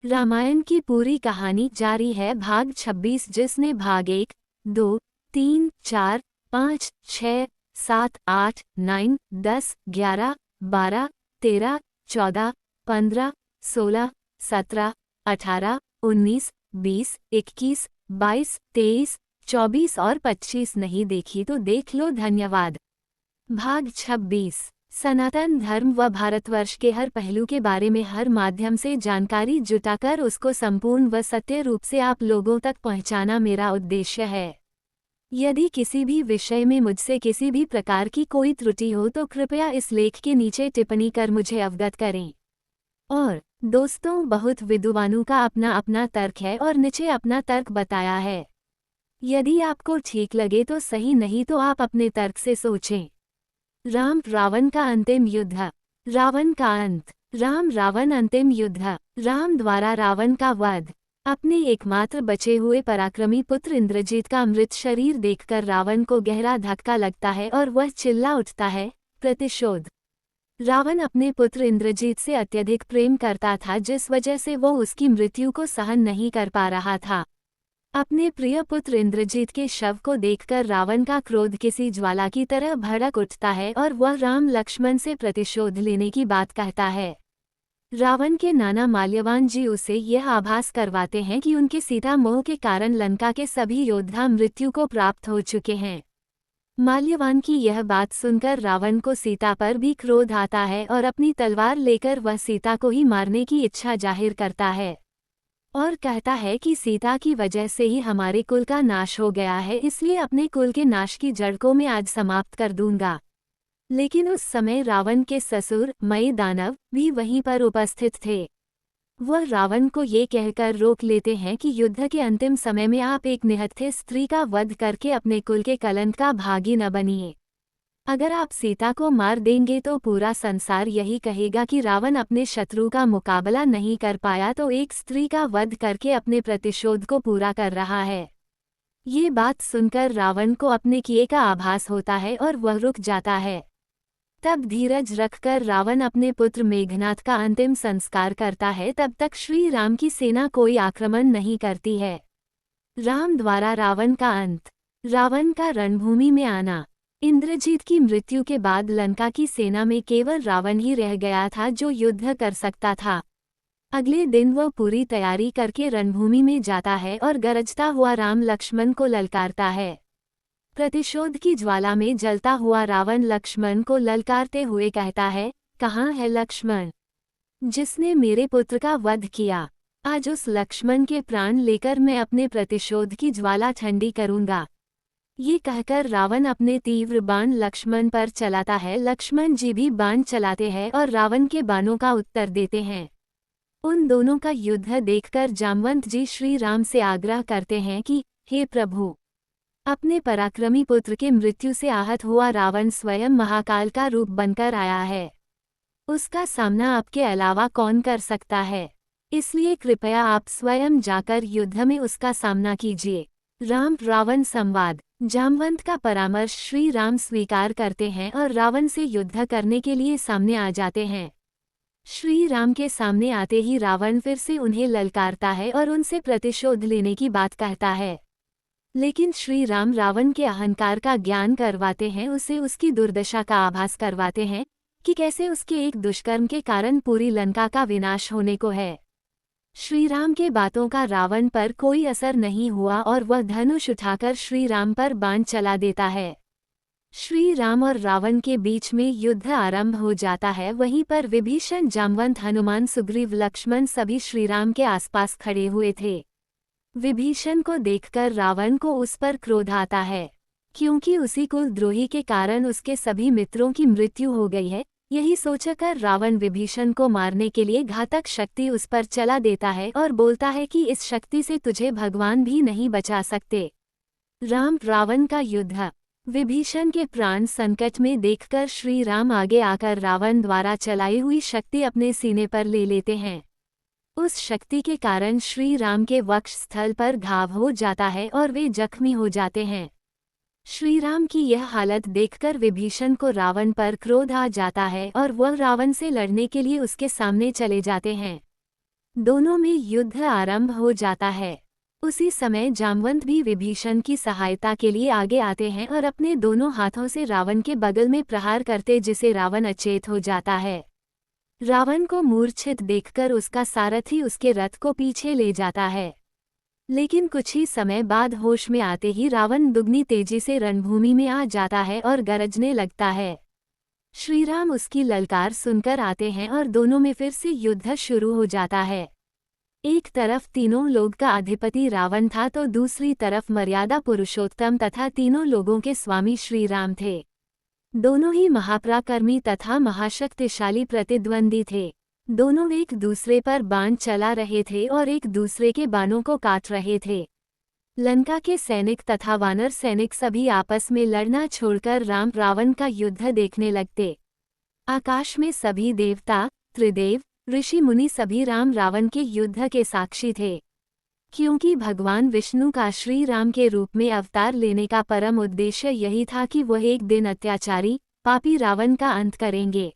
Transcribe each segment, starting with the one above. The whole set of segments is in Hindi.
रामायण की पूरी कहानी जारी है। भाग 26 जिसने भाग 1, 2, 3, 4, 5, 6, 7, 8, 9, 10, 11, 12, 13, 14, 15, 16, 17, 18, 19, 20, 21, 22, 23, 24 और 25 नहीं देखी तो देख लो। धन्यवाद। भाग 26। सनातन धर्म व भारतवर्ष के हर पहलू के बारे में हर माध्यम से जानकारी जुटाकर उसको संपूर्ण व सत्य रूप से आप लोगों तक पहुंचाना मेरा उद्देश्य है। यदि किसी भी विषय में मुझसे किसी भी प्रकार की कोई त्रुटि हो तो कृपया इस लेख के नीचे टिप्पणी कर मुझे अवगत करें। और दोस्तों, बहुत विद्वानों का अपना अपना तर्क है और नीचे अपना तर्क बताया है। यदि आपको ठीक लगे तो सही, नहीं तो आप अपने तर्क से सोचें। राम रावण का अंतिम युद्ध। रावण का अंत। राम रावण अंतिम युद्ध। राम द्वारा रावण का वध। अपने एकमात्र बचे हुए पराक्रमी पुत्र इंद्रजीत का मृत शरीर देखकर रावण को गहरा धक्का लगता है और वह चिल्ला उठता है, प्रतिशोध। रावण अपने पुत्र इंद्रजीत से अत्यधिक प्रेम करता था, जिस वजह से वो उसकी मृत्यु को सहन नहीं कर पा रहा था। अपने प्रिय पुत्र इंद्रजीत के शव को देखकर रावण का क्रोध किसी ज्वाला की तरह भड़क उठता है और वह राम लक्ष्मण से प्रतिशोध लेने की बात कहता है। रावण के नाना माल्यवान जी उसे यह आभास करवाते हैं कि उनके सीता मोह के कारण लंका के सभी योद्धा मृत्यु को प्राप्त हो चुके हैं। माल्यवान की यह बात सुनकर रावण को सीता पर भी क्रोध आता है और अपनी तलवार लेकर वह सीता को ही मारने की इच्छा जाहिर करता है और कहता है कि सीता की वजह से ही हमारे कुल का नाश हो गया है, इसलिए अपने कुल के नाश की जड़ को मैं आज समाप्त कर दूंगा। लेकिन उस समय रावण के ससुर मई दानव भी वहीं पर उपस्थित थे। वह रावण को ये कहकर रोक लेते हैं कि युद्ध के अंतिम समय में आप एक निहत्थे स्त्री का वध करके अपने कुल के कलंक का भागी न बनिए। अगर आप सीता को मार देंगे तो पूरा संसार यही कहेगा कि रावण अपने शत्रु का मुकाबला नहीं कर पाया, तो एक स्त्री का वध करके अपने प्रतिशोध को पूरा कर रहा है। ये बात सुनकर रावण को अपने किए का आभास होता है और वह रुक जाता है। तब धीरज रखकर रावण अपने पुत्र मेघनाथ का अंतिम संस्कार करता है। तब तक श्री राम की सेना कोई आक्रमण नहीं करती है। राम द्वारा रावण का अंत। रावण का रणभूमि में आना। इंद्रजीत की मृत्यु के बाद लंका की सेना में केवल रावण ही रह गया था जो युद्ध कर सकता था। अगले दिन वह पूरी तैयारी करके रणभूमि में जाता है और गरजता हुआ राम लक्ष्मण को ललकारता है। प्रतिशोध की ज्वाला में जलता हुआ रावण लक्ष्मण को ललकारते हुए कहता है, कहाँ है लक्ष्मण, जिसने मेरे पुत्र का वध किया? आज उस लक्ष्मण के प्राण लेकर मैं अपने प्रतिशोध की ज्वाला ठंडी करूंगा। ये कहकर रावण अपने तीव्र बाण लक्ष्मण पर चलाता है। लक्ष्मण जी भी बाण चलाते हैं और रावण के बाणों का उत्तर देते हैं। उन दोनों का युद्ध देखकर जामवंत जी श्री राम से आग्रह करते हैं कि हे प्रभु, अपने पराक्रमी पुत्र के मृत्यु से आहत हुआ रावण स्वयं महाकाल का रूप बनकर आया है। उसका सामना आपके अलावा कौन कर सकता है? इसलिए कृपया आप स्वयं जाकर युद्ध में उसका सामना कीजिए। राम रावण संवाद। जामवंत का परामर्श श्री राम स्वीकार करते हैं और रावण से युद्ध करने के लिए सामने आ जाते हैं। श्री राम के सामने आते ही रावण फिर से उन्हें ललकारता है और उनसे प्रतिशोध लेने की बात कहता है। लेकिन श्री राम रावण के अहंकार का ज्ञान करवाते हैं, उसे उसकी दुर्दशा का आभास करवाते हैं कि कैसे उसके एक दुष्कर्म के कारण पूरी लंका का विनाश होने को है। श्री राम के बातों का रावण पर कोई असर नहीं हुआ और वह धनुष उठाकर श्री राम पर बाण चला देता है। श्री राम और रावण के बीच में युद्ध आरंभ हो जाता है। वहीं पर विभीषण, जामवंत, हनुमान, सुग्रीव, लक्ष्मण सभी श्री राम के आसपास खड़े हुए थे। विभीषण को देखकर रावण को उस पर क्रोध आता है, क्योंकि उसी कुलद्रोही के कारण उसके सभी मित्रों की मृत्यु हो गई है। यही सोचकर रावण विभीषण को मारने के लिए घातक शक्ति उस पर चला देता है और बोलता है कि इस शक्ति से तुझे भगवान भी नहीं बचा सकते। राम रावण का युद्ध। विभीषण के प्राण संकट में देखकर श्री राम आगे आकर रावण द्वारा चलाई हुई शक्ति अपने सीने पर ले लेते हैं। उस शक्ति के कारण श्री राम के वक्ष स्थल पर घाव हो जाता है और वे जख्मी हो जाते हैं। श्री राम की यह हालत देखकर विभीषण को रावण पर क्रोध आ जाता है और वह रावण से लड़ने के लिए उसके सामने चले जाते हैं। दोनों में युद्ध आरंभ हो जाता है। उसी समय जामवंत भी विभीषण की सहायता के लिए आगे आते हैं और अपने दोनों हाथों से रावण के बगल में प्रहार करते, जिसे रावण अचेत हो जाता है। रावण को मूर्छित देखकर उसका सारथी उसके रथ को पीछे ले जाता है। लेकिन कुछ ही समय बाद होश में आते ही रावण दुगनी तेजी से रणभूमि में आ जाता है और गरजने लगता है। श्रीराम उसकी ललकार सुनकर आते हैं और दोनों में फिर से युद्ध शुरू हो जाता है। एक तरफ तीनों लोग का अधिपति रावण था तो दूसरी तरफ मर्यादा पुरुषोत्तम तथा तीनों लोगों के स्वामी श्रीराम थे। दोनों ही महापराक्रमी तथा महाशक्तिशाली प्रतिद्वंदी थे। दोनों एक दूसरे पर बाण चला रहे थे और एक दूसरे के बाणों को काट रहे थे। लंका के सैनिक तथा वानर सैनिक सभी आपस में लड़ना छोड़कर राम रावण का युद्ध देखने लगते। आकाश में सभी देवता, त्रिदेव, ऋषि मुनि सभी राम रावण के युद्ध के साक्षी थे, क्योंकि भगवान विष्णु का श्री राम के रूप में अवतार लेने का परम उद्देश्य यही था कि वह एक दिन अत्याचारी, पापी रावण का अंत करेंगे।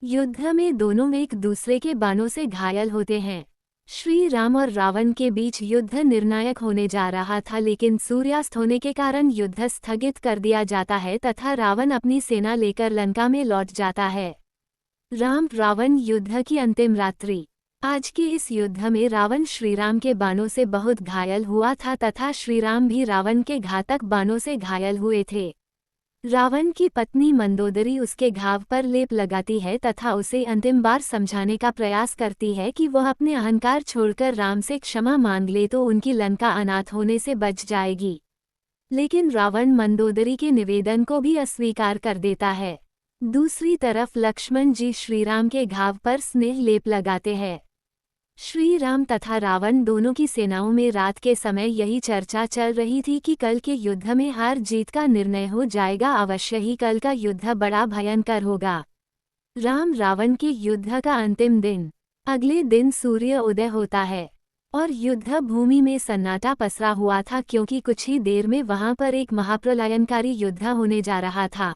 युद्ध में दोनों एक दूसरे के बाणों से घायल होते हैं। श्री राम और रावण के बीच युद्ध निर्णायक होने जा रहा था, लेकिन सूर्यास्त होने के कारण युद्ध स्थगित कर दिया जाता है तथा रावण अपनी सेना लेकर लंका में लौट जाता है। राम रावण युद्ध की अंतिम रात्रि। आज के इस युद्ध में रावण श्रीराम के बाणों से बहुत घायल हुआ था तथा श्रीराम भी रावण के घातक बाणों से घायल हुए थे। रावण की पत्नी मंदोदरी उसके घाव पर लेप लगाती है तथा उसे अंतिम बार समझाने का प्रयास करती है कि वह अपने अहंकार छोड़कर राम से क्षमा मांग ले तो उनकी लंका अनाथ होने से बच जाएगी। लेकिन रावण मंदोदरी के निवेदन को भी अस्वीकार कर देता है। दूसरी तरफ लक्ष्मण जी श्रीराम के घाव पर स्नेह लेप लगाते हैं। श्री राम तथा रावण दोनों की सेनाओं में रात के समय यही चर्चा चल रही थी कि कल के युद्ध में हार जीत का निर्णय हो जाएगा। अवश्य ही कल का युद्ध बड़ा भयंकर होगा। राम रावण के युद्ध का अंतिम दिन। अगले दिन सूर्य उदय होता है और युद्ध भूमि में सन्नाटा पसरा हुआ था, क्योंकि कुछ ही देर में वहां पर एक महाप्रलयनकारी युद्ध होने जा रहा था।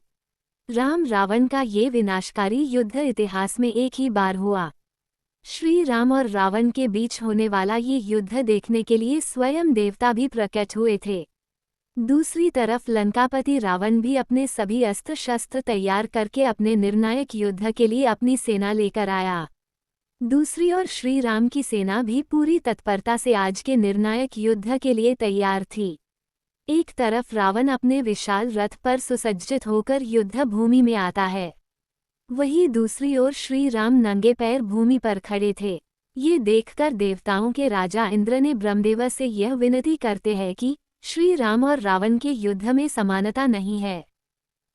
राम रावण का ये विनाशकारी युद्ध इतिहास में एक ही बार हुआ। श्री राम और रावण के बीच होने वाला ये युद्ध देखने के लिए स्वयं देवता भी प्रकट हुए थे। दूसरी तरफ लंकापति रावण भी अपने सभी अस्त्र शस्त्र तैयार करके अपने निर्णायक युद्ध के लिए अपनी सेना लेकर आया। दूसरी ओर श्री राम की सेना भी पूरी तत्परता से आज के निर्णायक युद्ध के लिए तैयार थी। एक तरफ रावण अपने विशाल रथ पर सुसज्जित होकर युद्ध भूमि में आता है, वहीं दूसरी ओर श्री राम नंगे पैर भूमि पर खड़े थे। ये देखकर देवताओं के राजा इंद्र ने ब्रह्मदेव से यह विनती करते हैं कि श्री राम और रावण के युद्ध में समानता नहीं है।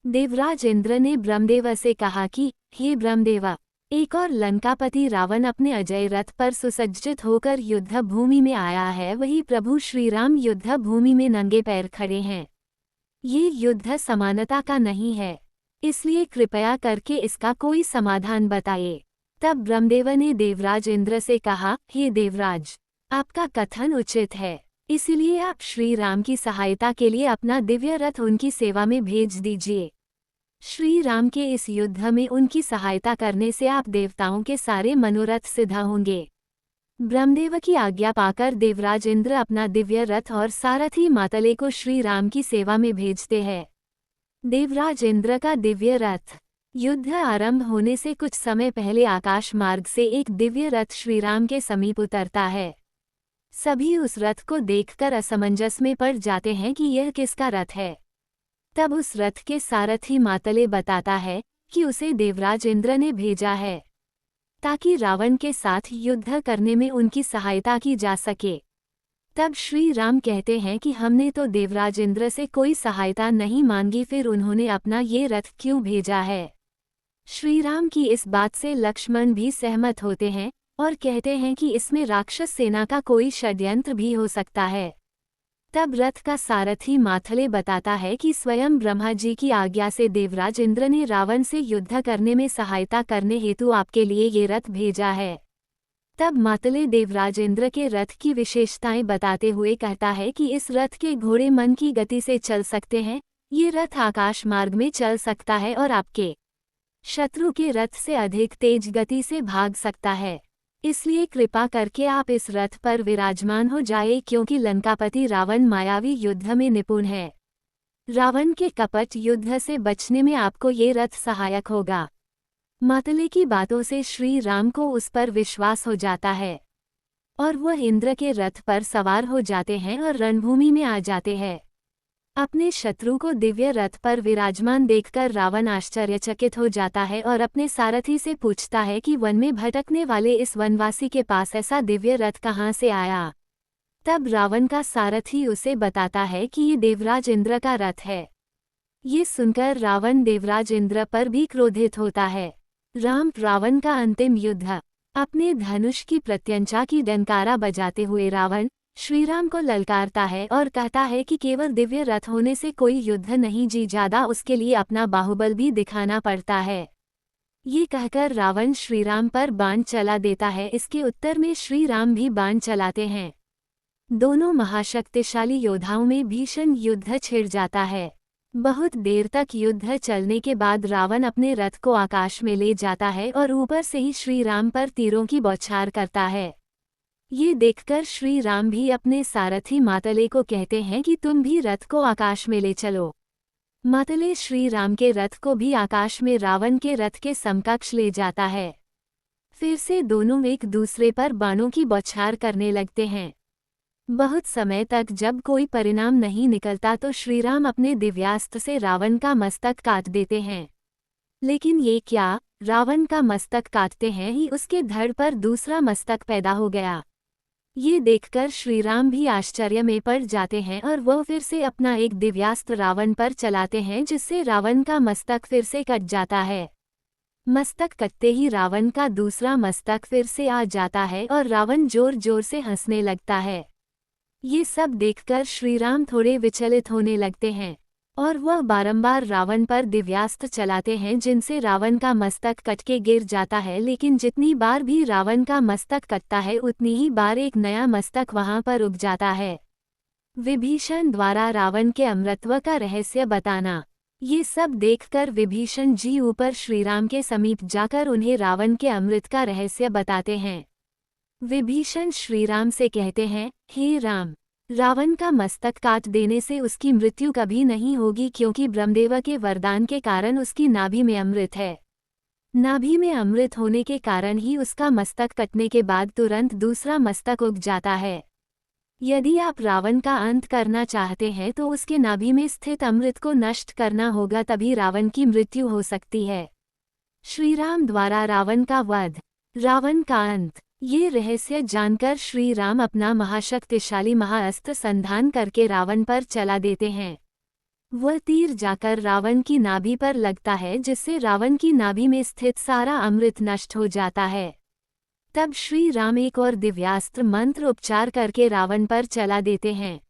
देवराज इंद्र ने ब्रह्मदेव से कहा कि हे ब्रह्मदेव, एक और लंकापति रावण अपने अजय रथ पर सुसज्जित होकर युद्ध भूमि में आया है, वही प्रभु श्री राम युद्ध भूमि में नंगे पैर खड़े हैं। ये युद्ध समानता का नहीं है, इसलिए कृपया करके इसका कोई समाधान बताइए। तब ब्रह्मदेव ने देवराज इंद्र से कहा, हे देवराज, आपका कथन उचित है, इसलिए आप श्री राम की सहायता के लिए अपना दिव्य रथ उनकी सेवा में भेज दीजिए। श्री राम के इस युद्ध में उनकी सहायता करने से आप देवताओं के सारे मनोरथ सिद्ध होंगे। ब्रह्मदेव की आज्ञा पाकर देवराज इंद्र अपना दिव्य रथ और सारथी मातले को श्री राम की सेवा में भेजते हैं। देवराज इंद्र का दिव्य रथ। युद्ध आरंभ होने से कुछ समय पहले आकाश मार्ग से एक दिव्य रथ श्रीराम के समीप उतरता है। सभी उस रथ को देखकर असमंजस में पड़ जाते हैं कि यह किसका रथ है। तब उस रथ के सारथी मातले बताता है कि उसे देवराज इंद्र ने भेजा है ताकि रावण के साथ युद्ध करने में उनकी सहायता की जा सके। तब श्री राम कहते हैं कि हमने तो देवराज इंद्र से कोई सहायता नहीं मांगी, फिर उन्होंने अपना ये रथ क्यों भेजा है। श्री राम की इस बात से लक्ष्मण भी सहमत होते हैं और कहते हैं कि इसमें राक्षस सेना का कोई षड्यंत्र भी हो सकता है। तब रथ का सारथी माथले बताता है कि स्वयं ब्रह्मा जी की आज्ञा से देवराज इंद्र ने रावण से युद्ध करने में सहायता करने हेतु आपके लिए ये रथ भेजा है। तब मातले देवराज इंद्र के रथ की विशेषताएं बताते हुए कहता है कि इस रथ के घोड़े मन की गति से चल सकते हैं, ये रथ आकाश मार्ग में चल सकता है और आपके शत्रु के रथ से अधिक तेज गति से भाग सकता है। इसलिए कृपा करके आप इस रथ पर विराजमान हो जाए, क्योंकि लंकापति रावण मायावी युद्ध में निपुण है। रावण के कपट युद्ध से बचने में आपको ये रथ सहायक होगा। मातले की बातों से श्री राम को उस पर विश्वास हो जाता है और वह इंद्र के रथ पर सवार हो जाते हैं और रणभूमि में आ जाते हैं। अपने शत्रु को दिव्य रथ पर विराजमान देखकर रावण आश्चर्यचकित हो जाता है और अपने सारथी से पूछता है कि वन में भटकने वाले इस वनवासी के पास ऐसा दिव्य रथ कहाँ से आया। तब रावण का सारथी उसे बताता है कि ये देवराज इंद्र का रथ है। ये सुनकर रावण देवराज इंद्र पर भी क्रोधित होता है। राम रावण का अंतिम युद्ध। अपने धनुष की प्रत्यंचा की डंकारा बजाते हुए रावण श्रीराम को ललकारता है और कहता है कि केवल दिव्य रथ होने से कोई युद्ध नहीं जी जाता, उसके लिए अपना बाहुबल भी दिखाना पड़ता है। ये कहकर रावण श्रीराम पर बाण चला देता है। इसके उत्तर में श्रीराम भी बाण चलाते हैं। दोनों महाशक्तिशाली योद्धाओं में भीषण युद्ध छिड़ जाता है। बहुत देर तक युद्ध चलने के बाद रावण अपने रथ को आकाश में ले जाता है और ऊपर से ही श्रीराम पर तीरों की बौछार करता है। ये देखकर श्रीराम भी अपने सारथी मातले को कहते हैं कि तुम भी रथ को आकाश में ले चलो। मातले श्रीराम के रथ को भी आकाश में रावण के रथ के समकक्ष ले जाता है। फिर से दोनों एक दूसरे पर बाणों की बौछार करने लगते हैं। बहुत समय तक जब कोई परिणाम नहीं निकलता तो श्रीराम अपने दिव्यास्त्र से रावण का मस्तक काट देते हैं। लेकिन ये क्या, रावण का मस्तक काटते हैं ही उसके धड़ पर दूसरा मस्तक पैदा हो गया। ये देखकर श्रीराम भी आश्चर्य में पड़ जाते हैं और वह फिर से अपना एक दिव्यास्त्र रावण पर चलाते हैं, जिससे रावण का मस्तक फिर से कट जाता है। मस्तक कटते ही रावण का दूसरा मस्तक फिर से आ जाता है और रावण जोर जोर से हंसने लगता है। ये सब देखकर श्रीराम थोड़े विचलित होने लगते हैं और वह बारंबार रावण पर दिव्यास्त्र चलाते हैं, जिनसे रावण का मस्तक कट के गिर जाता है। लेकिन जितनी बार भी रावण का मस्तक कटता है उतनी ही बार एक नया मस्तक वहां पर उग जाता है। विभीषण द्वारा रावण के अमरत्व का रहस्य बताना। ये सब देखकर विभीषण जी ऊपर श्रीराम के समीप जाकर उन्हें रावण के अमृत का रहस्य बताते हैं। विभीषण श्रीराम से कहते हैं, हे राम, रावण का मस्तक काट देने से उसकी मृत्यु कभी नहीं होगी, क्योंकि ब्रह्मदेव के वरदान के कारण उसकी नाभि में अमृत है। नाभि में अमृत होने के कारण ही उसका मस्तक कटने के बाद तुरंत दूसरा मस्तक उग जाता है। यदि आप रावण का अंत करना चाहते हैं तो उसके नाभि में स्थित अमृत को नष्ट करना होगा, तभी रावण की मृत्यु हो सकती है। श्रीराम द्वारा रावण का वध, रावण का अंत। ये रहस्य जानकर श्री राम अपना महाशक्तिशाली महाअस्त्र संधान करके रावण पर चला देते हैं। वह तीर जाकर रावण की नाभि पर लगता है, जिससे रावण की नाभि में स्थित सारा अमृत नष्ट हो जाता है। तब श्री राम एक और दिव्यास्त्र मंत्र उपचार करके रावण पर चला देते हैं।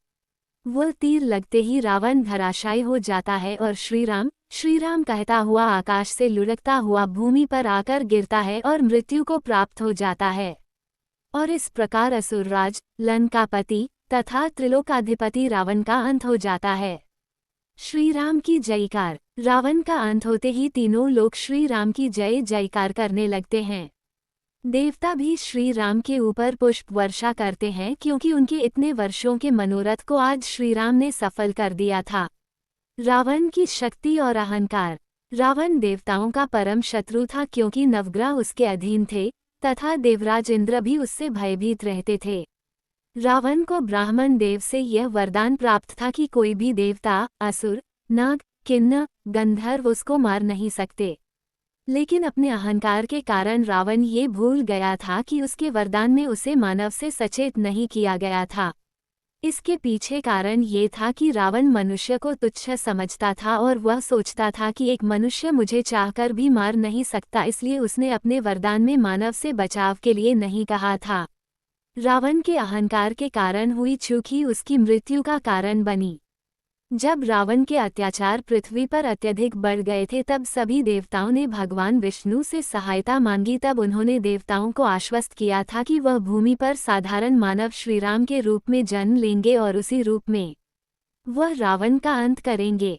वह तीर लगते ही रावण धराशायी हो जाता है और श्रीराम कहता हुआ आकाश से लुढ़कता हुआ भूमि पर आकर गिरता है और मृत्यु को प्राप्त हो जाता है। और इस प्रकार असुरराज, लंकापति तथा त्रिलोकाधिपति रावण का अंत हो जाता है। श्रीराम की जयकार। रावण का अंत होते ही तीनों लोग श्रीराम की जय जयकार करने लगते हैं। देवता भी श्री राम के ऊपर पुष्प वर्षा करते हैं, क्योंकि उनके इतने वर्षों के मनोरथ को आज श्रीराम ने सफल कर दिया था। रावण की शक्ति और अहंकार। रावण देवताओं का परम शत्रु था, क्योंकि नवग्रह उसके अधीन थे तथा देवराज इंद्र भी उससे भयभीत रहते थे। रावण को ब्राह्मण देव से यह वरदान प्राप्त था कि कोई भी देवता, असुर, नाग, किन्नर, गंधर्व उसको मार नहीं सकते। लेकिन अपने अहंकार के कारण रावण ये भूल गया था कि उसके वरदान में उसे मानव से सचेत नहीं किया गया था। इसके पीछे कारण ये था कि रावण मनुष्य को तुच्छ समझता था और वह सोचता था कि एक मनुष्य मुझे चाहकर भी मार नहीं सकता, इसलिए उसने अपने वरदान में मानव से बचाव के लिए नहीं कहा था। रावण के अहंकार के कारण हुई चूक ही उसकी मृत्यु का कारण बनी। जब रावण के अत्याचार पृथ्वी पर अत्यधिक बढ़ गए थे तब सभी देवताओं ने भगवान विष्णु से सहायता मांगी। तब उन्होंने देवताओं को आश्वस्त किया था कि वह भूमि पर साधारण मानव श्रीराम के रूप में जन्म लेंगे और उसी रूप में वह रावण का अंत करेंगे।